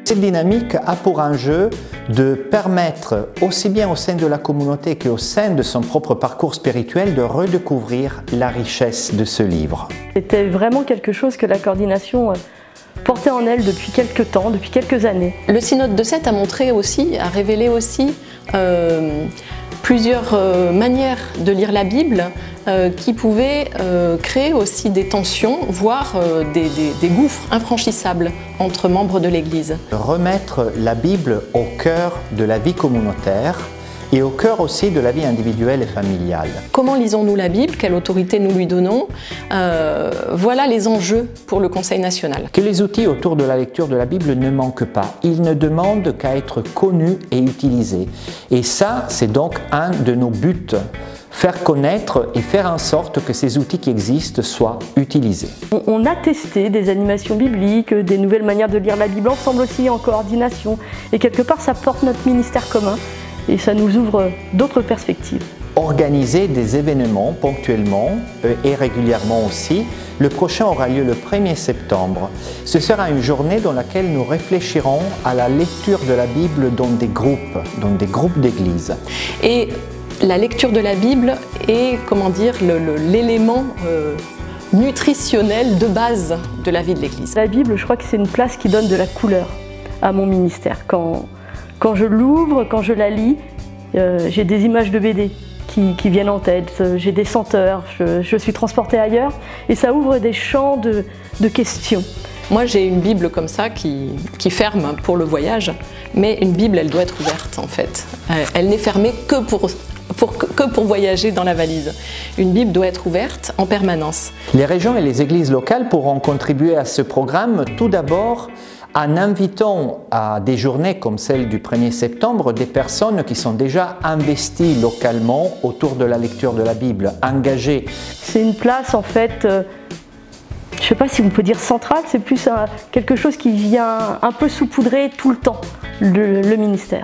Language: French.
Cette dynamique a pour enjeu de permettre, aussi bien au sein de la communauté qu'au sein de son propre parcours spirituel, de redécouvrir la richesse de ce livre. C'était vraiment quelque chose que la coordination portait en elle depuis quelques temps, depuis quelques années. Le synode de Sète a révélé aussi plusieurs manières de lire la Bible qui pouvaient créer aussi des tensions, voire des gouffres infranchissables entre membres de l'Église. Remettre la Bible au cœur de la vie communautaire et au cœur aussi de la vie individuelle et familiale. Comment lisons-nous la Bible? Quelle autorité nous lui donnons? Voilà les enjeux pour le Conseil national. Que les outils autour de la lecture de la Bible ne manquent pas. Ils ne demandent qu'à être connus et utilisés. Et ça, c'est donc un de nos buts. Faire connaître et faire en sorte que ces outils qui existent soient utilisés. On a testé des animations bibliques, des nouvelles manières de lire la Bible ensemble aussi en coordination. Et quelque part, ça porte notre ministère commun. Et ça nous ouvre d'autres perspectives. Organiser des événements ponctuellement et régulièrement aussi. Le prochain aura lieu le 1er septembre. Ce sera une journée dans laquelle nous réfléchirons à la lecture de la Bible dans des groupes d'église. Et la lecture de la Bible est, comment dire, l'élément nutritionnel de base de la vie de l'Église. La Bible, je crois que c'est une place qui donne de la couleur à mon ministère. Quand je l'ouvre, quand je la lis, j'ai des images de BD qui viennent en tête, j'ai des senteurs, je suis transportée ailleurs et ça ouvre des champs de questions. Moi j'ai une Bible comme ça qui ferme pour le voyage, mais une Bible elle doit être ouverte en fait. Elle n'est fermée que pour voyager dans la valise. Une Bible doit être ouverte en permanence. Les régions et les églises locales pourront contribuer à ce programme tout d'abord en invitant à des journées comme celle du 1er septembre des personnes qui sont déjà investies localement autour de la lecture de la Bible, engagées. C'est une place en fait, je ne sais pas si on peut dire centrale, c'est plus quelque chose qui vient un peu saupoudrer tout le temps le ministère.